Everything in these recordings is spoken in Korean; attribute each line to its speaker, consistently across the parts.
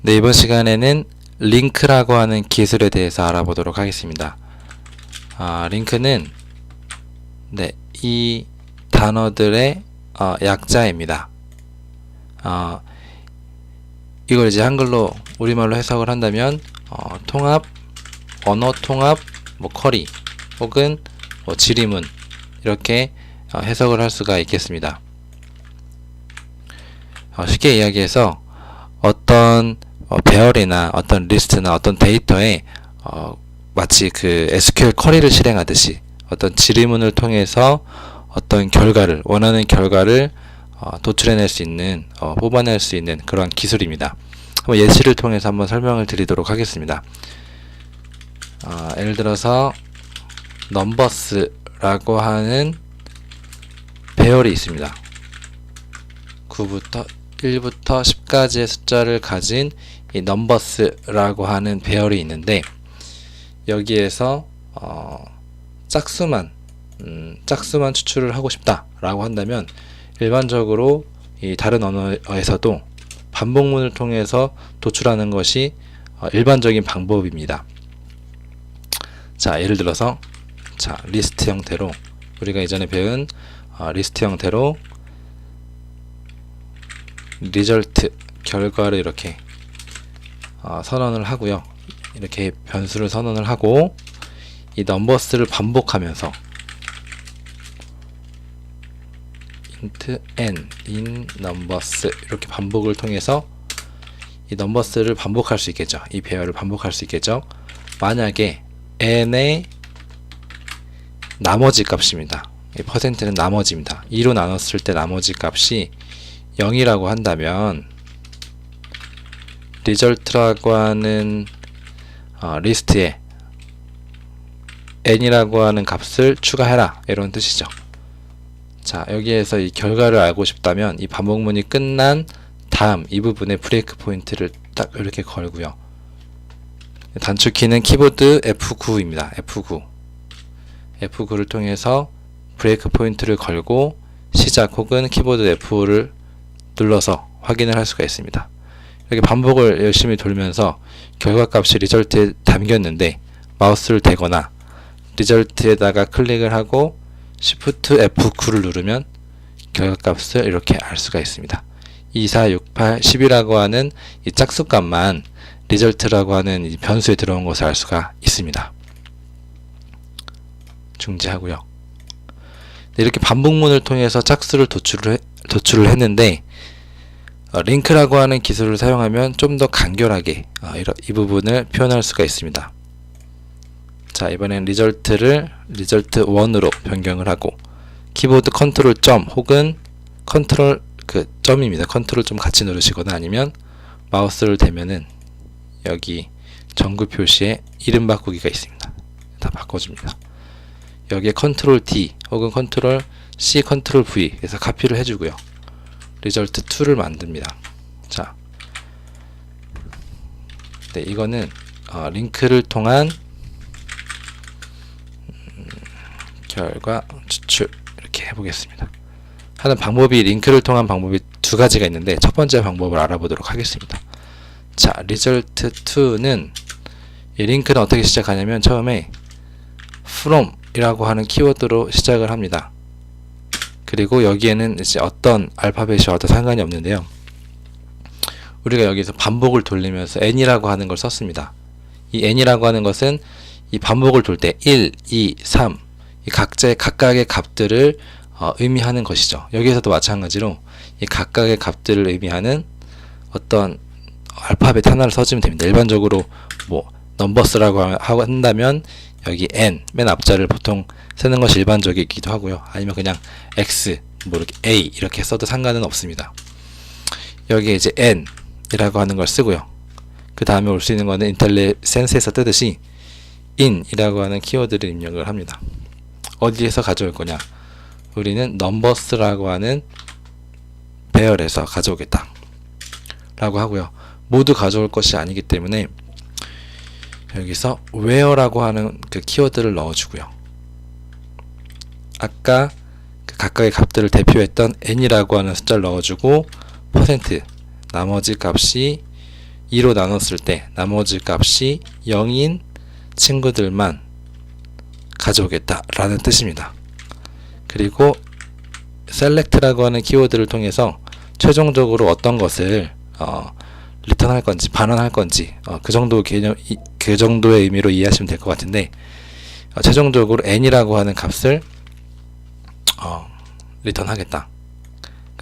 Speaker 1: 네, 이번 시간에는 링크라고 하는 기술에 대해서 알아보도록 하겠습니다. 링크는 이 단어들의 약자입니다. 이걸 이제 한글로 우리말로 해석을 한다면 통합, 언어 통합, 쿼리 혹은 지리문 이렇게 해석을 할 수가 있겠습니다. 쉽게 이야기해서 어떤 배열이나 어떤 리스트나 어떤 데이터에 마치 그 SQL 쿼리를 실행하듯이 어떤 지리문을 통해서 어떤 결과를 원하는 결과를 도출해낼 수 있는 뽑아낼 수 있는 그런 기술입니다. 한번 예시를 통해서 한번 설명을 드리도록 하겠습니다. 예를 들어서 넘버스라고 하는 배열이 있습니다. 9부터 1부터 10까지의 숫자를 가진 이 넘버스라고 하는 배열이 있는데 여기에서 짝수만 추출을 하고 싶다라고 한다면 일반적으로 이 다른 언어에서도 반복문을 통해서 도출하는 것이 일반적인 방법입니다. 자, 예를 들어서 리스트 형태로 우리가 이전에 배운 리스트 형태로 리절트 결과를 이렇게 선언을 하고요. 이렇게 변수를 선언을 하고 이 넘버스를 반복하면서 int n in numbers 이렇게 반복을 통해서 이 넘버스를 반복할 수 있겠죠. 이 배열을 반복할 수 있겠죠. 만약에 n의 나머지 값입니다. 이 퍼센트는 나머지입니다. 2로 나눴을 때 나머지 값이 0이라고 한다면 리절트라고 하는 리스트에 n이라고 하는 값을 추가해라 이런 뜻이죠. 자, 여기에서 이 결과를 알고 싶다면 이 반복문이 끝난 다음 이 부분에 브레이크 포인트를 딱 이렇게 걸고요. 단축키는 키보드 F9입니다. F9를 통해서 브레이크 포인트를 걸고 시작 혹은 키보드 F5를 눌러서 확인을 할 수가 있습니다. 이렇게 반복을 열심히 돌면서 결과값이 리절트에 담겼는데 마우스를 대거나 리절트에다가 클릭을 하고 Shift F9를 누르면 결과값을 이렇게 알 수가 있습니다. 2, 4, 6, 8, 10이라고 하는 이 짝수값만 리절트라고 하는 이 변수에 들어온 것을 알 수가 있습니다. 중지하고요. 이렇게 반복문을 통해서 짝수를 도출을 했는데 링크라고 하는 기술을 사용하면 좀 더 간결하게 이 부분을 표현할 수가 있습니다. 자, 이번엔 리절트를 리절트 1으로 변경을 하고 키보드 컨트롤 점 혹은 컨트롤 점입니다. 컨트롤 좀 같이 누르시거나 아니면 마우스를 대면은 여기 정구 표시에 이름 바꾸기가 있습니다. 다 바꿔줍니다. 여기에 컨트롤 D 혹은 컨트롤 C, 컨트롤 V 해서 카피를 해주고요. 리절트 2를 만듭니다. 자, 이거는 링크를 통한 결과 추출 이렇게 해보겠습니다. 하는 방법이 링크를 통한 방법이 두 가지가 있는데 첫 번째 방법을 알아보도록 하겠습니다. 자, 리절트 2는 이 링크는 어떻게 시작하냐면 처음에 from 이라고 하는 키워드로 시작을 합니다. 그리고 여기에는 이제 어떤 알파벳이 와도 상관이 없는데요. 우리가 여기서 반복을 돌리면서 n이라고 하는 걸 썼습니다. 이 n이라고 하는 것은 이 반복을 돌 때 1, 2, 3 이 각각의 값들을 의미하는 것이죠. 여기에서도 마찬가지로 이 각각의 값들을 의미하는 어떤 알파벳 하나를 써주면 됩니다. 일반적으로 넘버스라고 한다면 여기 n 맨 앞자를 보통 쓰는 것이 일반적이기도 하고요. 아니면 그냥 x 이렇게 a 이렇게 써도 상관은 없습니다. 여기에 이제 n 이라고 하는 걸 쓰고요. 그 다음에 올 수 있는 거는 인텔리센스에서 뜨듯이 in 이라고 하는 키워드를 입력을 합니다. 어디에서 가져올 거냐? 우리는 넘버스라고 하는 배열에서 가져오겠다 라고 하고요. 모두 가져올 것이 아니기 때문에 여기서 where라고 하는 그 키워드를 넣어주고요. 아까 그 각각의 값들을 대표했던 n이라고 하는 숫자를 넣어주고 퍼센트 나머지 값이 2로 나눴을 때 나머지 값이 0인 친구들만 가져오겠다 라는 뜻입니다. 그리고 select라고 하는 키워드를 통해서 최종적으로 어떤 것을 리턴할 건지 반환할 건지 그 정도 개념, 그 정도의 의미로 이해하시면 될 것 같은데, 최종적으로 n이라고 하는 값을 리턴하겠다.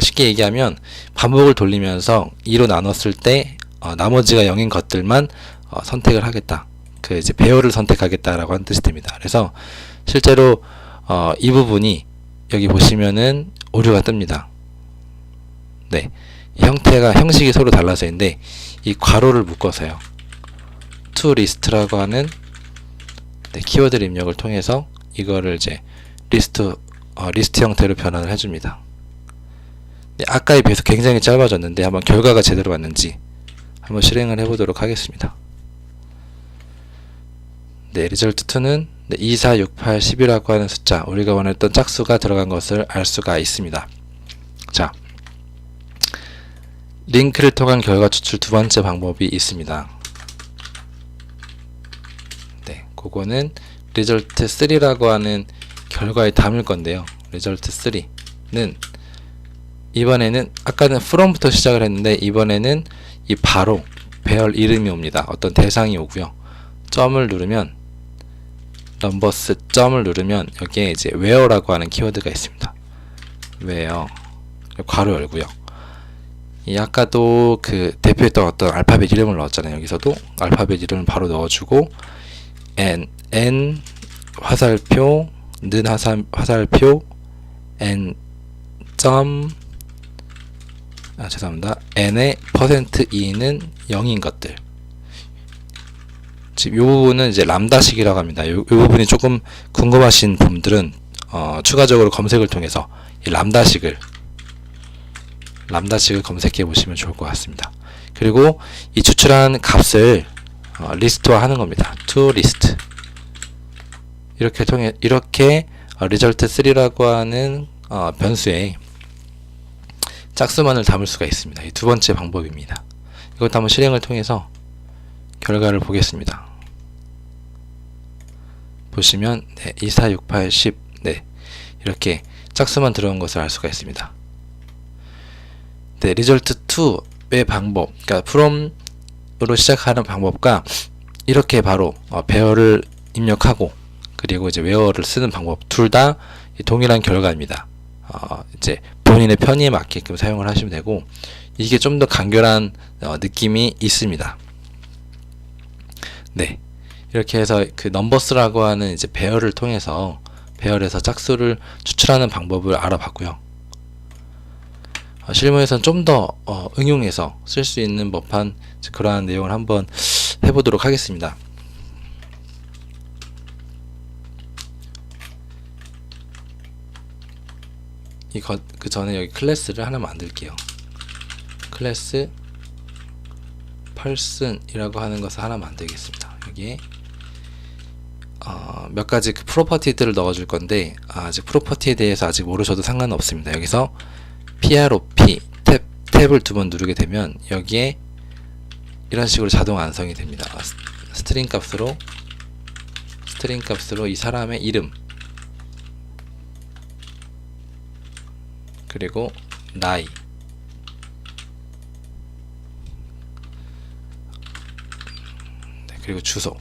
Speaker 1: 쉽게 얘기하면 반복을 돌리면서 2로 나눴을 때 나머지가 0인 것들만 선택을 하겠다. 그 이제 배열을 선택하겠다라고 하는 뜻이 됩니다. 그래서 실제로 이 부분이 여기 보시면은 오류가 뜹니다. 네, 이 형식이 서로 달라져 있는데 이 괄호를 묶어서요. to list라고 하는 키워드 입력을 통해서 이거를 이제 리스트 형태로 변환을 해줍니다. 네, 아까에 비해서 굉장히 짧아졌는데 한번 결과가 제대로 왔는지 한번 실행을 해보도록 하겠습니다. 네, result2는 2, 4, 6, 8, 10이라고 하는 숫자, 우리가 원했던 짝수가 들어간 것을 알 수가 있습니다. 자, 링크를 통한 결과 추출 두 번째 방법이 있습니다. 네, 그거는 result3라고 하는 결과에 담을 건데요. result3는 이번에는 아까는 from부터 시작을 했는데 이번에는 이 바로 배열 이름이 옵니다. 어떤 대상이 오고요. 점을 누르면 numbers 점을 누르면 여기에 이제 where라고 하는 키워드가 있습니다. where 괄호 열고요. 이 아까도 그 대표했던 어떤 알파벳 이름을 넣었잖아요. 여기서도 알파벳 이름을 바로 넣어주고 n 화살표 는 화살표 n 점 죄송합니다. n의 %2는 0인 것들. 지금 이 부분은 이제 람다식이라고 합니다. 이 부분이 조금 궁금하신 분들은 추가적으로 검색을 통해서 이 람다식을 검색해 보시면 좋을 것 같습니다. 그리고 이 추출한 값을 리스트화 하는 겁니다. to list. 이렇게 result3라고 하는 변수에 짝수만을 담을 수가 있습니다. 이 두 번째 방법입니다. 이것도 한번 실행을 통해서 결과를 보겠습니다. 보시면 2, 4, 6, 8, 10 이렇게 짝수만 들어온 것을 알 수가 있습니다. result2의 방법, 그러니까 from으로 시작하는 방법과 이렇게 바로 배열을 입력하고 그리고 이제 where를 쓰는 방법 둘 다 동일한 결과입니다. 이제 본인의 편의에 맞게끔 사용을 하시면 되고 이게 좀 더 간결한 느낌이 있습니다. 네, 이렇게 해서 그 넘버스라고 하는 이제 배열을 통해서 배열에서 짝수를 추출하는 방법을 알아봤고요. 실무에서는 좀 더 응용해서 쓸 수 있는 법한 그러한 내용을 한번 해보도록 하겠습니다. 그 전에 여기 클래스를 하나 만들게요. 클래스 person이라고 하는 것을 하나 만들겠습니다. 여기에 몇 가지 그 프로퍼티들을 넣어줄 건데 아직 프로퍼티에 대해서 아직 모르셔도 상관은 없습니다. 여기서 prop 탭을 두 번 누르게 되면 여기에 이런 식으로 자동 완성이 됩니다. 스트링 값으로 이 사람의 이름 그리고 나이 그리고 주소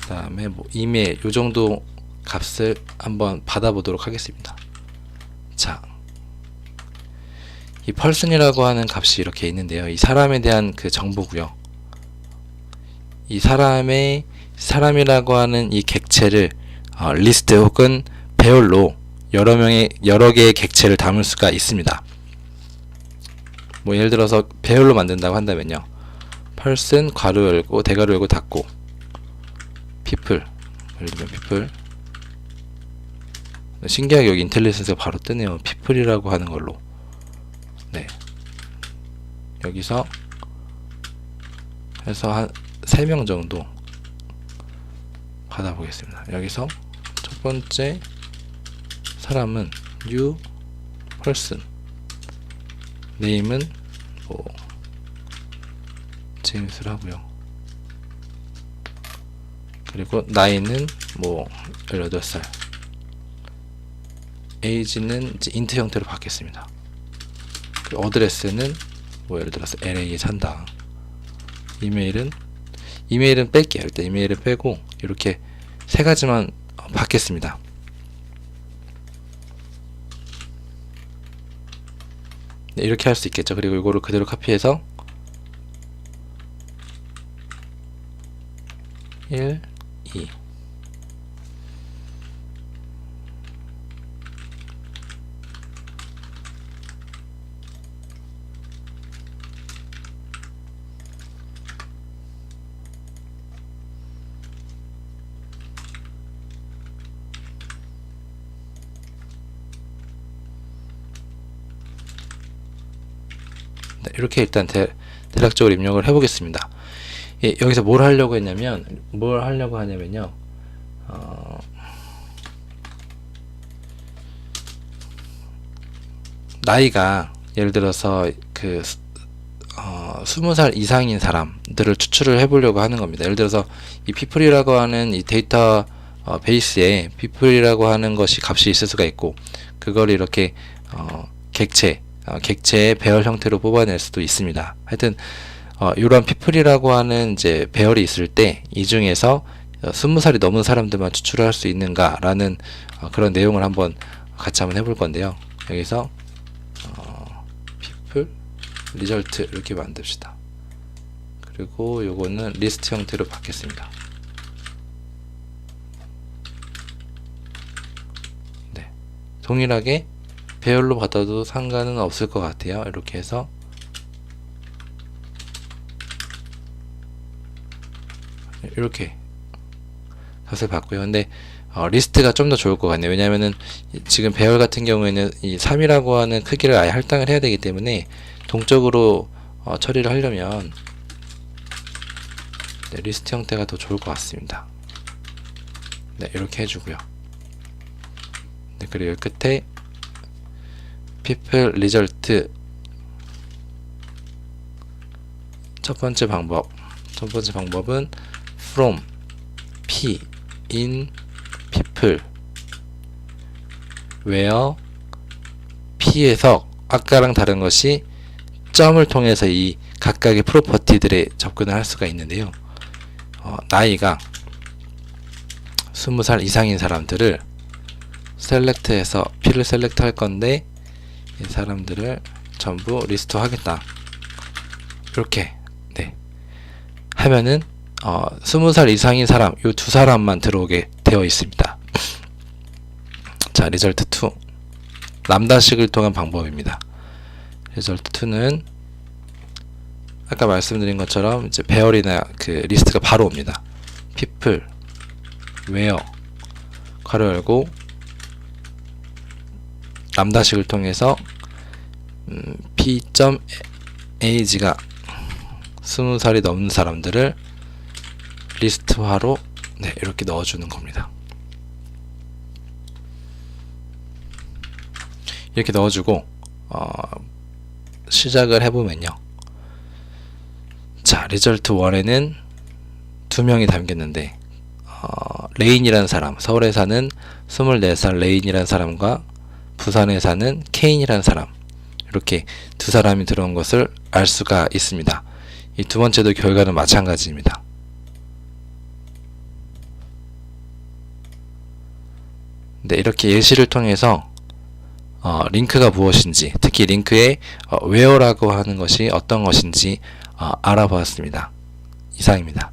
Speaker 1: 그 다음에 뭐 이메일 요정도 값을 한번 받아보도록 하겠습니다. 자, 이 person이라고 하는 값이 이렇게 있는데요. 이 사람에 대한 그 정보고요. 이 사람이라고 하는 이 객체를 리스트 혹은 배열로 여러 개의 객체를 담을 수가 있습니다. 뭐 예를 들어서 배열로 만든다고 한다면요. person 괄호 열고 대괄호 열고 닫고 people 예를 들면 people 신기하게 여기 인텔리전스가 바로 뜨네요. people이라고 하는 걸로 네 여기서 해서 한 3명 정도 받아보겠습니다. 여기서 첫 번째 사람은 you person, name은 뭐 제임스로 하고요. 그리고 나이는 뭐 18살, age는 이제 인트 형태로 받겠습니다. 그리고 어드레스는 뭐 예를 들어서 LA에 산다. 이메일은 뺄게요. 일단 이메일을 빼고 이렇게 세 가지만 받겠습니다. 네, 이렇게 할 수 있겠죠. 그리고 이거를 그대로 카피해서 1, 2 네, 이렇게 일단 대략적으로 입력을 해보겠습니다. 예, 여기서 뭘 하려고 하냐면요. 나이가 예를 들어서 20살 이상인 사람들을 추출을 해보려고 하는 겁니다. 예를 들어서 이 people이라고 하는 이 데이터 베이스에 people이라고 하는 것이 값이 있을 수가 있고, 그걸 이렇게 객체의 배열 형태로 뽑아낼 수도 있습니다. 하여튼 이러한 people이라고 하는 이제 배열이 있을 때 이 중에서 20살이 넘은 사람들만 추출을 할 수 있는가라는 그런 내용을 한번 같이 한번 해볼 건데요. 여기서 people result 이렇게 만듭시다. 그리고 요거는 리스트 형태로 받겠습니다. 네, 동일하게 배열로 받아도 상관은 없을 것 같아요. 이렇게 해서 이렇게 값을 받고요. 근데 리스트가 좀 더 좋을 것 같네요. 왜냐면은 지금 배열 같은 경우에는 이 3이라고 하는 크기를 아예 할당을 해야 되기 때문에 동적으로 처리를 하려면 네, 리스트 형태가 더 좋을 것 같습니다. 네, 이렇게 해주고요. 네, 그리고 끝에 people result 첫 번째 방법은 from p in people where p에서 아까랑 다른 것이 점을 통해서 이 각각의 프로퍼티들에 접근을 할 수가 있는데요. 나이가 20살 이상인 사람들을 셀렉트해서 P를 셀렉트 할 건데 이 사람들을 전부 리스트 하겠다. 이렇게 네 하면은 20살 이상인 사람 요 두 사람만 들어오게 되어 있습니다. 자, 리절트 2 람다식을 통한 방법입니다. 리절트 2는 아까 말씀드린 것처럼 이제 배열이나 그 리스트가 바로 옵니다. people where 괄호 열고 람다식을 통해서 p.age가 20살이 넘는 사람들을 리스트화로 네, 이렇게 넣어주는 겁니다. 이렇게 넣어주고 시작을 해보면요. 자, 리절트 1에는 2명이 담겼는데 레인이라는 사람, 서울에 사는 24살 레인이라는 사람과 부산에 사는 케인이라는 사람, 이렇게 두 사람이 들어온 것을 알 수가 있습니다. 이 두 번째도 결과는 마찬가지입니다. 네, 이렇게 예시를 통해서 링크가 무엇인지, 특히 링크의 where라고 하는 것이 어떤 것인지 알아보았습니다. 이상입니다.